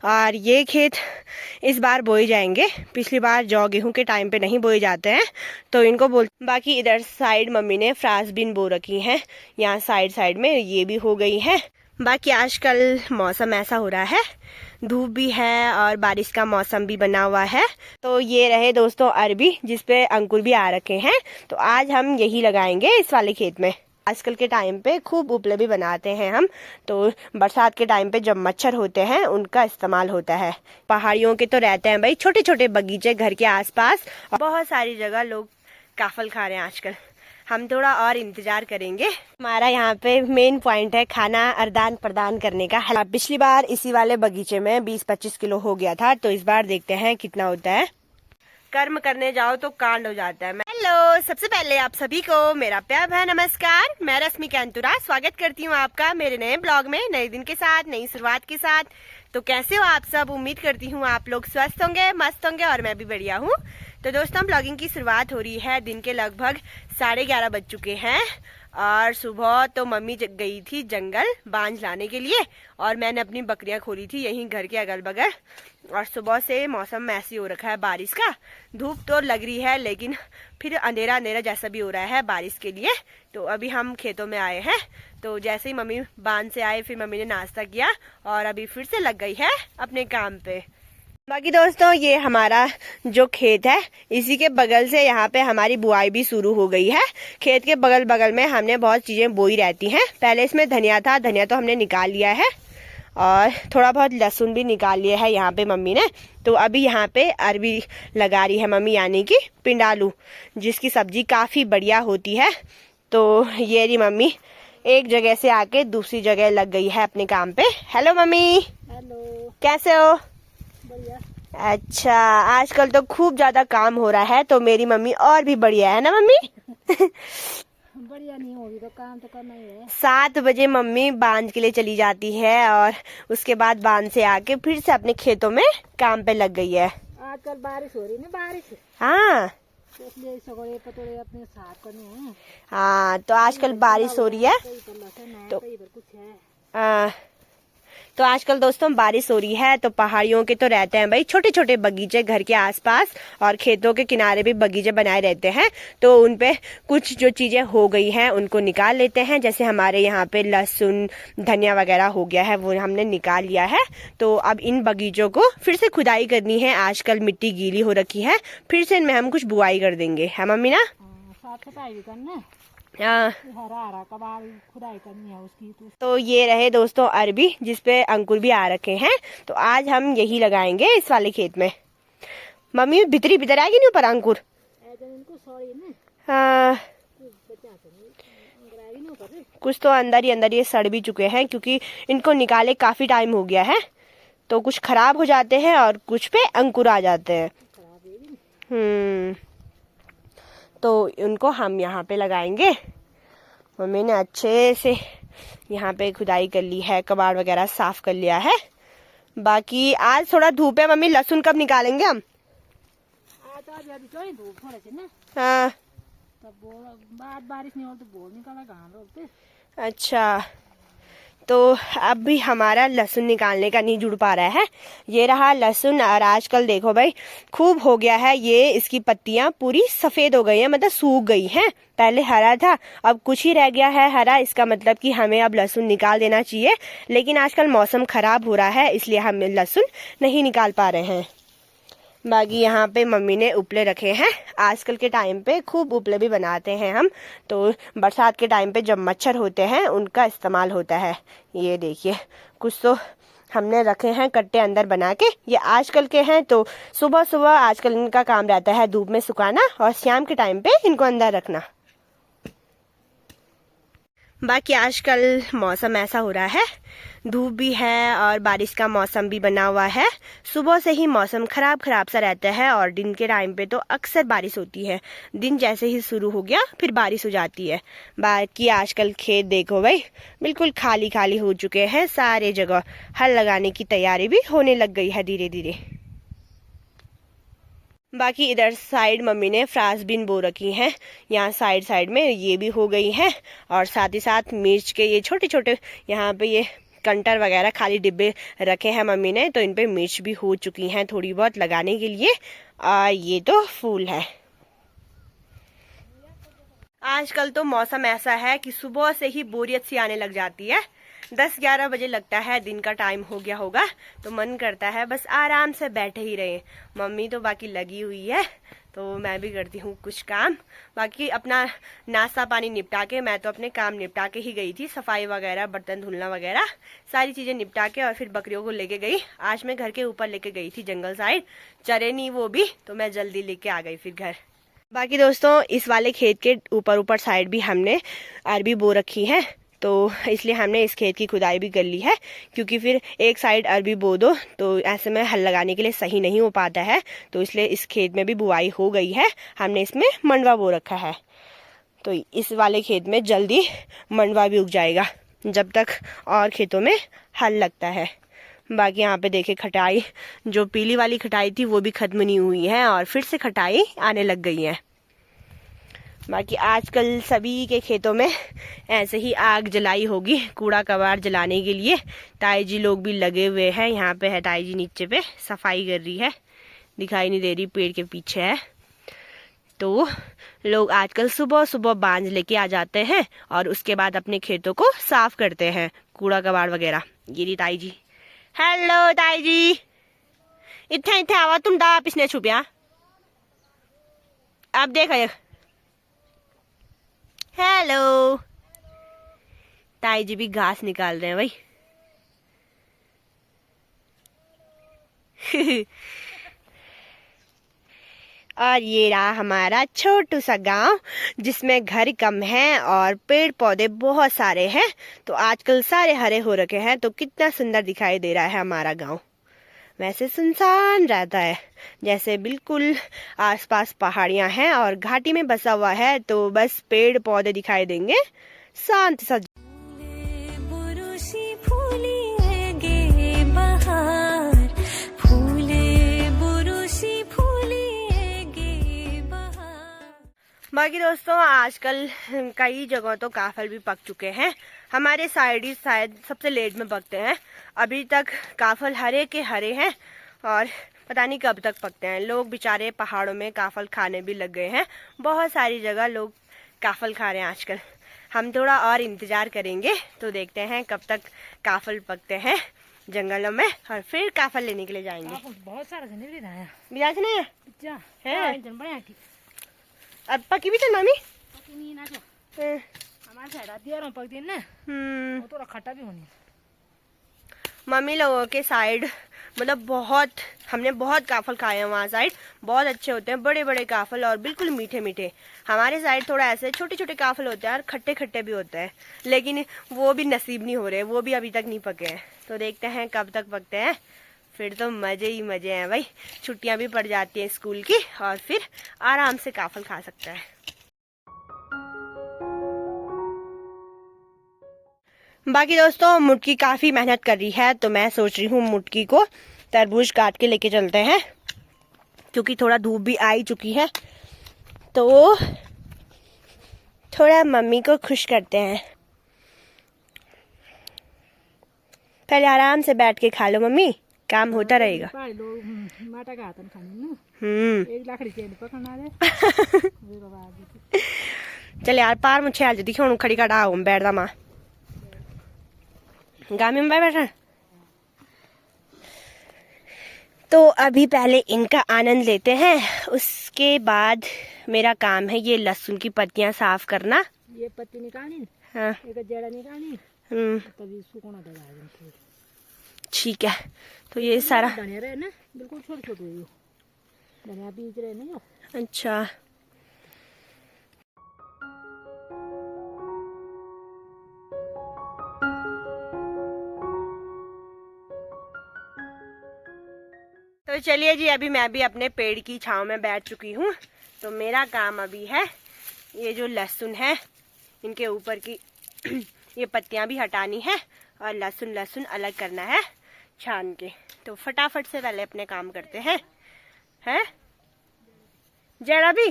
और ये खेत इस बार बोए जाएंगे। पिछली बार जौ गेहूं के टाइम पे नहीं बोए जाते हैं तो इनको बोल। बाकी इधर साइड मम्मी ने फ्रांसबीन बो रखी हैं, यहाँ साइड साइड में ये भी हो गई है। बाकी आजकल मौसम ऐसा हो रहा है, धूप भी है और बारिश का मौसम भी बना हुआ है। तो ये रहे दोस्तों अरबी, जिसपे अंकुर भी आ रखे हैं। तो आज हम यही लगाएंगे इस वाले खेत में। आजकल के टाइम पे खूब उपले भी बनाते हैं हम, तो बरसात के टाइम पे जब मच्छर होते हैं उनका इस्तेमाल होता है। पहाड़ियों के तो रहते हैं भाई छोटे छोटे बगीचे घर के आसपास, बहुत सारी जगह लोग काफल खा रहे हैं आजकल। हम थोड़ा और इंतजार करेंगे। हमारा यहाँ पे मेन पॉइंट है खाना आदान प्रदान करने का। पिछली बार इसी वाले बगीचे में 20-25 किलो हो गया था, तो इस बार देखते हैं कितना होता है। कर्म करने जाओ तो कांड हो जाता है। हेलो, सबसे पहले आप सभी को मेरा प्यार भरा नमस्कार। मैं रश्मि कैंतुरा स्वागत करती हूँ आपका मेरे नए ब्लॉग में, नए दिन के साथ, नई शुरुआत के साथ। तो कैसे हो आप सब? उम्मीद करती हूँ आप लोग स्वस्थ होंगे, मस्त होंगे और मैं भी बढ़िया हूँ। तो दोस्तों ब्लॉगिंग की शुरुआत हो रही है। दिन के लगभग 11:30 बज चुके हैं और सुबह तो मम्मी गई थी जंगल बांझ लाने के लिए और मैंने अपनी बकरियां खोली थी यहीं घर के अगल बगल। और सुबह से मौसम ऐसी हो रखा है बारिश का, धूप तो लग रही है लेकिन फिर अंधेरा अंधेरा जैसा भी हो रहा है बारिश के लिए। तो अभी हम खेतों में आए हैं। तो जैसे ही मम्मी बांध से आए फिर मम्मी ने नाश्ता किया और अभी फिर से लग गई है अपने काम पे। बाकी दोस्तों ये हमारा जो खेत है इसी के बगल से यहाँ पे हमारी बुआई भी शुरू हो गई है। खेत के बगल बगल में हमने बहुत चीजें बोई रहती हैं। पहले इसमें धनिया था, धनिया तो हमने निकाल लिया है और थोड़ा बहुत लहसुन भी निकाल लिया है यहाँ पे मम्मी ने। तो अभी यहाँ पे अरबी लगा रही है मम्मी, यानी कि पिंडालू, जिसकी सब्जी काफी बढ़िया होती है। तो ये रही मम्मी एक जगह से आके दूसरी जगह लग गई है अपने काम पे। Hello mummy. हेलो, कैसे हो? बढ़िया। अच्छा, आजकल तो खूब ज्यादा काम हो रहा है तो मेरी मम्मी और भी बढ़िया है ना मम्मी? बढ़िया नहीं होगी तो काम तो करना ही है। 7 बजे मम्मी बांध के लिए चली जाती है और उसके बाद बांध से आके फिर से अपने खेतों में काम पे लग गई है। आजकल बारिश हो रही है ना, बारिश। हाँ तो इसलिए सगोड़े पतोड़े अपने साफ करने हैं। हाँ, तो आजकल बारिश हो रही है तो कुछ है। तो आजकल दोस्तों बारिश हो रही है तो पहाड़ियों के तो रहते हैं भाई छोटे छोटे बगीचे घर के आसपास, और खेतों के किनारे भी बगीचे बनाए रहते हैं। तो उनपे कुछ जो चीजें हो गई हैं उनको निकाल लेते हैं। जैसे हमारे यहाँ पे लहसुन धनिया वगैरह हो गया है वो हमने निकाल लिया है। तो अब इन बगीचों को फिर से खुदाई करनी है। आजकल मिट्टी गीली हो रखी है, फिर से इनमें हम कुछ बुआई कर देंगे, है मम्मी ना? साफ सफाई भी करना, हाँ, हरा कबाड़ खुदाई करनी है उसकी। तो ये रहे दोस्तों अरबी, जिसपे अंकुर भी आ रखे हैं। तो आज हम यही लगाएंगे इस वाले खेत में। मम्मी भितरी भीतर आएगी नहीं ऊपर अंकुर? हाँ, कुछ तो अंदर ही ये सड़ भी चुके हैं क्योंकि इनको निकाले काफी टाइम हो गया है। तो कुछ खराब हो जाते हैं और कुछ पे अंकुर आ जाते हैं। तो उनको हम यहाँ पे लगाएंगे। मम्मी ने अच्छे से यहाँ पे खुदाई कर ली है, कबाड़ वगैरह साफ कर लिया है। बाकी आज थोड़ा धूप है मम्मी, लहसुन कब निकालेंगे हम? हाँ, बारिश नहीं हो तो बोल निकाला कहाँ रोकते। अच्छा, तो अब भी हमारा लहसुन निकालने का नहीं जुड़ पा रहा है। ये रहा लहसुन। और आजकल देखो भाई खूब हो गया है ये, इसकी पत्तियां पूरी सफेद हो गई हैं, मतलब सूख गई हैं। पहले हरा था, अब कुछ ही रह गया है हरा। इसका मतलब कि हमें अब लहसुन निकाल देना चाहिए, लेकिन आजकल मौसम खराब हो रहा है इसलिए हम लहसुन नहीं निकाल पा रहे हैं। बाकी यहाँ पे मम्मी ने उपले रखे हैं। आजकल के टाइम पे खूब उपले भी बनाते हैं हम, तो बरसात के टाइम पे जब मच्छर होते हैं उनका इस्तेमाल होता है। ये देखिए कुछ तो हमने रखे हैं कट्टे अंदर बना के। ये आजकल के हैं तो सुबह सुबह आजकल इनका काम रहता है धूप में सुखाना और शाम के टाइम पे इनको अंदर रखना। बाकी आजकल मौसम ऐसा हो रहा है, धूप भी है और बारिश का मौसम भी बना हुआ है। सुबह से ही मौसम खराब सा रहता है और दिन के टाइम पे तो अक्सर बारिश होती है। दिन जैसे ही शुरू हो गया फिर बारिश हो जाती है। बाकी आजकल खेत देखो भाई बिल्कुल खाली खाली हो चुके हैं सारे जगह। हल लगाने की तैयारी भी होने लग गई है धीरे धीरे। बाकी इधर साइड मम्मी ने फ्रांसबीन बो रखी हैं, यहाँ साइड साइड में ये भी हो गई है। और साथ ही साथ मिर्च के ये छोटे छोटे यहाँ पे ये कंटर वगैरह खाली डिब्बे रखे हैं मम्मी ने, तो इन पे मिर्च भी हो चुकी हैं थोड़ी बहुत लगाने के लिए। ये तो फूल है। आजकल तो मौसम ऐसा है कि सुबह से ही बोरियत सी आने लग जाती है। 10-11 बजे लगता है दिन का टाइम हो गया होगा, तो मन करता है बस आराम से बैठे ही रहे। मम्मी तो बाकी लगी हुई है, तो मैं भी करती हूँ कुछ काम। बाकी अपना नाश्ता पानी निपटा के मैं तो अपने काम निपटा के ही गई थी, सफाई वगैरह, बर्तन धुलना वगैरह सारी चीज़ें निपटा के, और फिर बकरियों को लेके गई। आज मैं घर के ऊपर लेके गई थी जंगल साइड, चरे नहीं वो भी, तो मैं जल्दी लेके आ गई फिर घर। बाकी दोस्तों इस वाले खेत के ऊपर साइड भी हमने अरबी बो रखी है, तो इसलिए हमने इस खेत की खुदाई भी कर ली है, क्योंकि फिर एक साइड अरबी बो दो तो ऐसे में हल लगाने के लिए सही नहीं हो पाता है, तो इसलिए इस खेत में भी बुआई हो गई है। हमने इसमें मंडवा बो रखा है, तो इस वाले खेत में जल्दी मंडवा भी उग जाएगा जब तक और खेतों में हल लगता है। बाकी यहाँ पे देखे खटाई, जो पीली वाली खटाई थी वो भी खत्म नहीं हुई है और फिर से खटाई आने लग गई है। बाकी आजकल सभी के खेतों में ऐसे ही आग जलाई होगी कूड़ा कबाड़ जलाने के लिए। ताई जी लोग भी लगे हुए हैं, यहाँ पे है ताई जी नीचे पे सफाई कर रही है, दिखाई नहीं दे रही, पेड़ के पीछे है। तो लोग आजकल सुबह सुबह बांझ लेके आ जाते हैं और उसके बाद अपने खेतों को साफ करते हैं, कूड़ा कबाड़ वगैरह। ये रही ताई जी। हेलो ताई जी, इतने इतने आवा तुम दा पिछने छुपिया। अब देखो हेलो, ताई जी भी घास निकाल रहे हैं भाई। और ये रहा हमारा छोटू सा गांव, जिसमें घर कम है और पेड़ पौधे बहुत सारे हैं, तो आजकल सारे हरे हो रखे हैं, तो कितना सुंदर दिखाई दे रहा है हमारा गांव। वैसे सुनसान रहता है, जैसे बिल्कुल आसपास पहाड़ियां हैं और घाटी में बसा हुआ है, तो बस पेड़ पौधे दिखाई देंगे, शांत सा। बाकी दोस्तों आजकल कई जगहों तो काफल भी पक चुके हैं। हमारे साइड ही शायद सबसे लेट में पकते हैं। अभी तक काफल हरे के हरे हैं और पता नहीं कब तक पकते हैं। लोग बेचारे पहाड़ों में काफल खाने भी लग गए हैं, बहुत सारी जगह लोग काफल खा रहे हैं आजकल। हम थोड़ा और इंतजार करेंगे, तो देखते हैं कब तक काफल पकते हैं जंगलों में, और फिर काफल लेने के लिए जाएंगे। बहुत सारा है अब पकी भी तो मामी हमारे साइड आती है पक दिन ना, वो थोड़ा खट्टा भी होनी। मम्मी लोगों के साइड मतलब बहुत, हमने बहुत काफल खाए हैं वहाँ साइड, बहुत अच्छे होते हैं, बड़े बड़े काफल और बिल्कुल मीठे मीठे। हमारे साइड थोड़ा ऐसे छोटे छोटे काफल होते हैं और खट्टे खट्टे भी होते हैं, लेकिन वो भी नसीब नहीं हो रहे, वो भी अभी तक नहीं पके हैं। तो देखते हैं कब तक पकते हैं, फिर तो मजे ही मजे हैं भाई। छुट्टियां भी पड़ जाती हैं स्कूल की और फिर आराम से काफल खा सकते हैं। बाकी दोस्तों मुटकी काफी मेहनत कर रही है, तो मैं सोच रही हूँ मुटकी को तरबूज काट के लेके चलते हैं, क्योंकि थोड़ा धूप भी आई चुकी है, तो थोड़ा मम्मी को खुश करते हैं। पहले आराम से बैठ के खा लो मम्मी, काम होता रहेगा। चल यार पार मुझे आ जाती हूँ खड़ी का बैठ दा माँ गामी में बैठा। तो अभी पहले इनका आनंद लेते हैं, उसके बाद मेरा काम है ये लहसुन की पत्तियां साफ करना। ये पत्ती निकालनी, हाँ एक जड़ा निकालनी, तभी सुखना देगा। ठीक है, तो ये सारा धनिया रहे ना बिल्कुल छोटे छोटे, धनिया बीज रहे नहीं। अच्छा तो चलिए जी, अभी मैं भी अपने पेड़ की छांव में बैठ चुकी हूँ। तो मेरा काम अभी है ये जो लहसुन है इनके ऊपर की ये पत्तियां भी हटानी है और लहसुन अलग करना है छान के। तो फटाफट से पहले अपने काम करते हैं। हैं जरा भी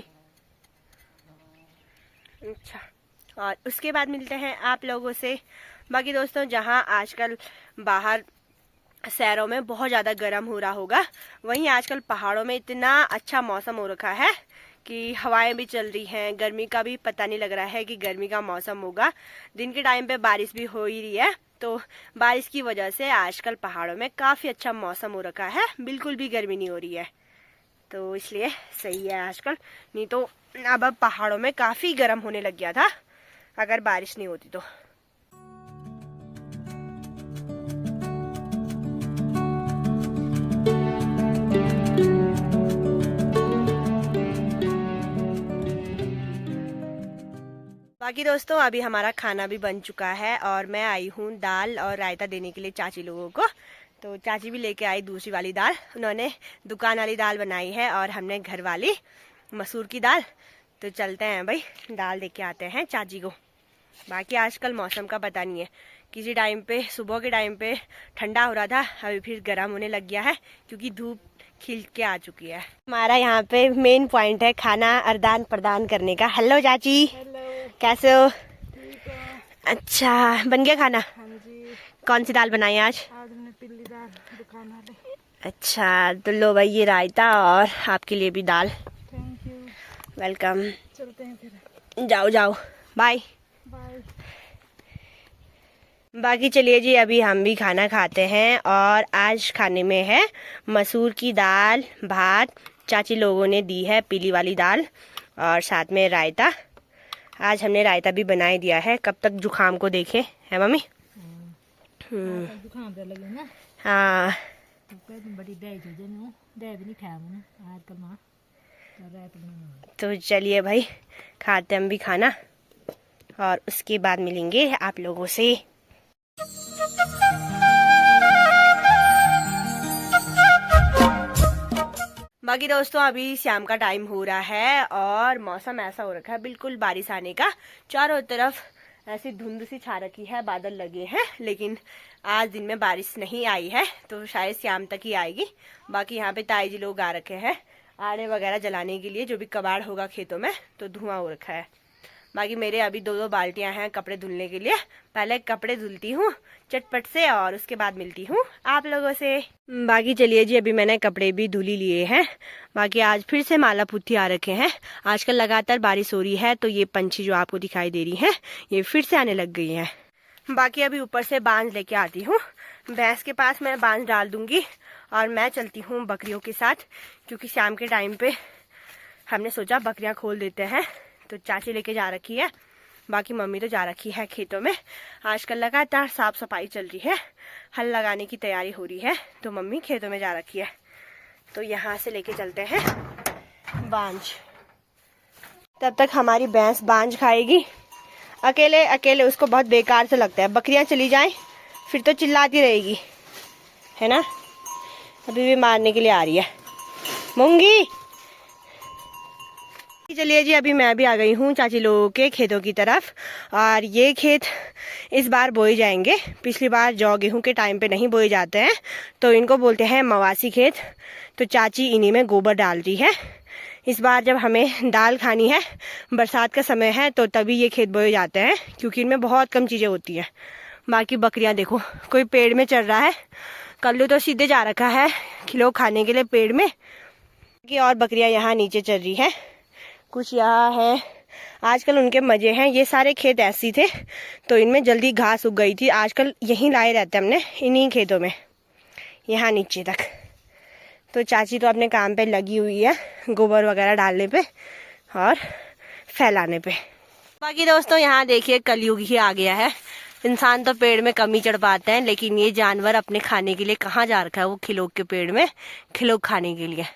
अच्छा, और उसके बाद मिलते हैं आप लोगों से बाकी दोस्तों, जहाँ आजकल बाहर शहरों में बहुत ज़्यादा गर्म हो रहा होगा, वहीं आजकल पहाड़ों में इतना अच्छा मौसम हो रखा है कि हवाएं भी चल रही हैं, गर्मी का भी पता नहीं लग रहा है कि गर्मी का मौसम होगा। दिन के टाइम पे बारिश भी हो ही रही है, तो बारिश की वजह से आजकल पहाड़ों में काफ़ी अच्छा मौसम हो रखा है, बिल्कुल भी गर्मी नहीं हो रही है, तो इसलिए सही है आजकल। नहीं तो अब पहाड़ों में काफ़ी गर्म होने लग गया था अगर बारिश नहीं होती तो। बाकी दोस्तों, अभी हमारा खाना भी बन चुका है और मैं आई हूँ दाल और रायता देने के लिए चाची लोगों को। तो चाची भी लेके आई दूसरी वाली दाल, उन्होंने दुकान वाली दाल बनाई है और हमने घर वाली मसूर की दाल। तो चलते हैं भाई, दाल दे के आते हैं चाची को। बाकी आजकल मौसम का पता नहीं है, किसी टाइम पे सुबह के टाइम पे ठंडा हो रहा था, अभी फिर गर्म होने लग गया है क्योंकि धूप खिल के आ चुकी है। हमारा यहाँ पे मेन पॉइंट है खाना आदान प्रदान करने का। हेलो चाची। हेलो, कैसे हो? ठीक है। अच्छा, बन गया खाना? हाँ जी। कौन सी दाल बनाई आज? आज हमने पीली दाल दुकान वाले। अच्छा, तो लो भाई, ये रायता और आपके लिए भी दाल। Thank you. वेलकम। चलते हैं फिर। जाओ जाओ, बाय बाय। बाकी चलिए जी, अभी हम भी खाना खाते हैं और आज खाने में है मसूर की दाल, भात, चाची लोगों ने दी है पीली वाली दाल और साथ में रायता। आज हमने रायता भी बना ही दिया है, कब तक जुखाम को देखे है मम्मी। जुकाम पे लगे ना। हाँ, बड़ी दही जो जन दही भी नहीं खाया मैंने आज कल माँ। तो चलिए भाई, खाते हम भी खाना और उसके बाद मिलेंगे आप लोगों से। बाकी दोस्तों, अभी शाम का टाइम हो रहा है और मौसम ऐसा हो रखा है बिल्कुल बारिश आने का। चारों तरफ ऐसी धुंध सी छा रखी है, बादल लगे हैं, लेकिन आज दिन में बारिश नहीं आई है, तो शायद शाम तक ही आएगी। बाकी यहाँ पे ताई जी लोग आ रखे हैं आड़े वगैरह जलाने के लिए, जो भी कबाड़ होगा खेतों में तो धुआं हो रखा है। बाकी मेरे अभी दो बाल्टियां हैं कपड़े धुलने के लिए। पहले कपड़े धुलती हूँ चटपट से और उसके बाद मिलती हूँ आप लोगों से। बाकी चलिए जी, अभी मैंने कपड़े भी धुल ही लिए हैं। बाकी आज फिर से माला पुत्ती आ रखे हैं। आजकल लगातार बारिश हो रही है, तो ये पंछी जो आपको दिखाई दे रही हैं ये फिर से आने लग गई हैं। बाकी अभी ऊपर से बांझ लेके आती हूँ, भैंस के पास मैं बांझ डाल दूंगी और मैं चलती हूँ बकरियों के साथ, क्योंकि शाम के टाइम पे हमने सोचा बकरियां खोल देते हैं। तो चाची लेके जा रखी है, बाकी मम्मी तो जा रखी है खेतों में। आजकल लगातार साफ सफाई चल रही है, हल लगाने की तैयारी हो रही है, तो मम्मी खेतों में जा रखी है। तो यहाँ से लेके चलते हैं बांझ। तब तक हमारी भैंस बांझ खाएगी। अकेले अकेले उसको बहुत बेकार से लगता है, बकरियां चली जाएं फिर तो चिल्लाती रहेगी, है ना। अभी भी मारने के लिए आ रही है मूंगी। चलिए जी, अभी मैं भी आ गई हूँ चाची लोगों के खेतों की तरफ और ये खेत इस बार बोए जाएंगे। पिछली बार जौ गेहूं के टाइम पे नहीं बोए जाते हैं, तो इनको बोलते हैं मवासी खेत। तो चाची इन्हीं में गोबर डाल रही है। इस बार जब हमें दाल खानी है, बरसात का समय है, तो तभी ये खेत बोए जाते हैं, क्योंकि इनमें बहुत कम चीज़ें होती हैं। बाकी बकरियां देखो, कोई पेड़ में चढ़ रहा है, कल्लू तो सीधे जा रखा है खिलो खाने के लिए पेड़ में, कि और बकरियां यहाँ नीचे चल रही है, कुछ यहाँ है। आजकल उनके मजे हैं। ये सारे खेत ऐसी थे तो इनमें जल्दी घास उग गई थी, आजकल यहीं लाए रहते हमने इन्हीं खेतों में, यहाँ नीचे तक। तो चाची तो अपने काम पे लगी हुई है, गोबर वगैरह डालने पे और फैलाने पे। बाकी दोस्तों, यहाँ देखिए कलयुग ही आ गया है। इंसान तो पेड़ में कम ही चढ़ पाते हैं, लेकिन ये जानवर अपने खाने के लिए कहाँ जा रखा है, वो खिलोक के पेड़ में खिलोक खाने के लिए।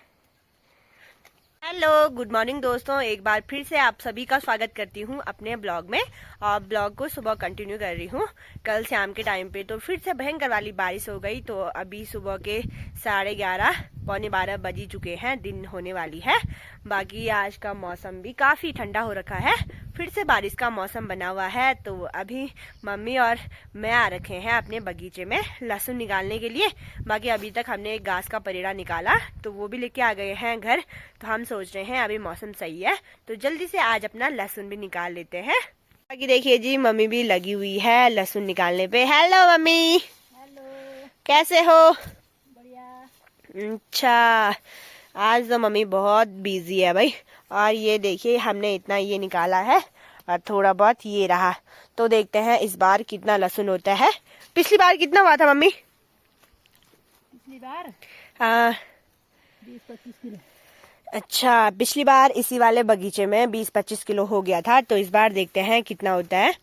हेलो, गुड मॉर्निंग दोस्तों, एक बार फिर से आप सभी का स्वागत करती हूँ अपने ब्लॉग में। और ब्लॉग को सुबह कंटिन्यू कर रही हूँ। कल शाम के टाइम पे तो फिर से भयंकर वाली बारिश हो गई, तो अभी सुबह के 11:30 पौने 12 बज ही चुके हैं, दिन होने वाली है। बाकी आज का मौसम भी काफ़ी ठंडा हो रखा है, फिर से बारिश का मौसम बना हुआ है। तो अभी मम्मी और मैं आ रखे हैं अपने बगीचे में लहसुन निकालने के लिए। बाकी अभी तक हमने एक घास का परेड़ा निकाला, तो वो भी लेके आ गए हैं घर। तो हम सोच रहे हैं अभी मौसम सही है तो जल्दी से आज अपना लहसुन भी निकाल लेते हैं। बाकी देखिए जी, मम्मी भी लगी हुई है लहसुन निकालने पे। Hello mummy, hello. कैसे हो? बढ़िया। अच्छा, आज तो मम्मी बहुत बिजी है भाई। और ये देखिए, हमने इतना ये निकाला है और थोड़ा बहुत ये रहा। तो देखते हैं इस बार कितना लहसुन होता है। पिछली बार कितना हुआ था मम्मी? पिछली बार हाँ, 20-25 किलो। अच्छा, पिछली बार इसी वाले बगीचे में 20-25 किलो हो गया था। तो इस बार देखते हैं कितना होता है।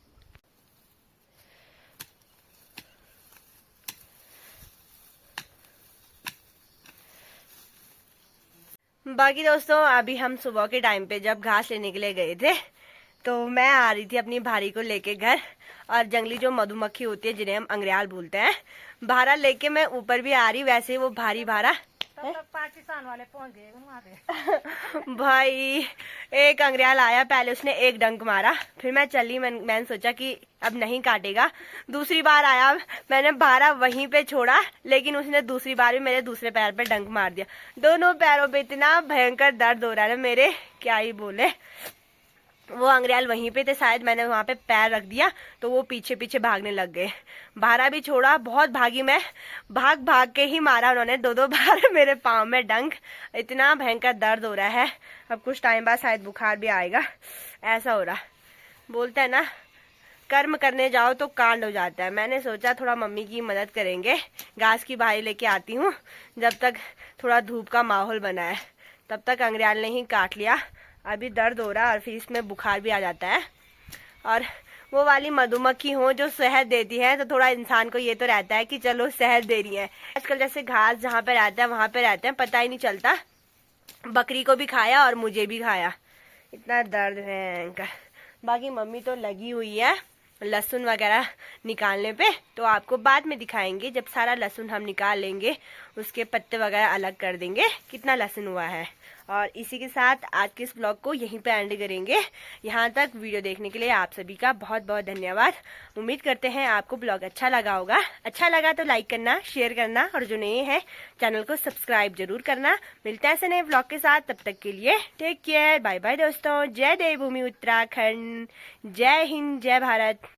बाकी दोस्तों, अभी हम सुबह के टाइम पे जब घास लेने के लिए गए थे, तो मैं आ रही थी अपनी भारी को लेके घर। और जंगली जो मधुमक्खी होती है, जिन्हें हम अंग्रेयाल बोलते हैं, भारा लेके मैं ऊपर भी आ रही। वैसे वो भारी भारा तब तक पाकिस्तान वाले पहुंच गए वहां पे। भाई, एक अंग्रेयाल आया, पहले उसने एक डंक मारा, फिर मैं चली। मैंने सोचा कि अब नहीं काटेगा। दूसरी बार आया, मैंने भारा वहीं पे छोड़ा, लेकिन उसने दूसरी बार भी मेरे दूसरे पैर पे डंक मार दिया। दोनों पैरों पे इतना भयंकर दर्द हो रहा है ना मेरे, क्या ही बोले। वो अंग्रेयाल वहीं पे थे शायद, मैंने वहां पे पैर रख दिया तो वो पीछे पीछे भागने लग गए। भारा भी छोड़ा, बहुत भागी मैं, भाग भाग के ही मारा उन्होंने 2-2 बार मेरे पाँव में डंक। इतना भयंकर दर्द हो रहा है। अब कुछ टाइम बाद शायद बुखार भी आएगा, ऐसा हो रहा। बोलते हैं ना, कर्म करने जाओ तो कांड हो जाता है। मैंने सोचा थोड़ा मम्मी की मदद करेंगे, घास की भारी लेके आती हूँ जब तक थोड़ा धूप का माहौल बना है। तब तक अंग्रेयाल ने ही काट लिया। अभी दर्द हो रहा है और फिर इसमें बुखार भी आ जाता है। और वो वाली मधुमक्खी हो जो शहद देती है, तो थोड़ा इंसान को ये तो रहता है कि चलो शहद दे रही है। आजकल जैसे घास जहाँ पे रहता है वहां पे रहते हैं, पता ही नहीं चलता। बकरी को भी खाया और मुझे भी खाया, इतना दर्द है। बाकी मम्मी तो लगी हुई है लहसुन वगैरह निकालने पे। तो आपको बाद में दिखाएंगे, जब सारा लहसुन हम निकाल लेंगे, उसके पत्ते वगैरह अलग कर देंगे कितना लहसुन हुआ है। और इसी के साथ आज के इस ब्लॉग को यहीं पे एंड करेंगे। यहाँ तक वीडियो देखने के लिए आप सभी का बहुत बहुत धन्यवाद। उम्मीद करते हैं आपको ब्लॉग अच्छा लगा होगा। अच्छा लगा तो लाइक करना, शेयर करना, और जो नए हैं चैनल को सब्सक्राइब जरूर करना। मिलते हैं ऐसे नए ब्लॉग के साथ, तब तक के लिए टेक केयर, बाय बाय दोस्तों। जय देवभूमि उत्तराखंड, जय हिंद, जय भारत।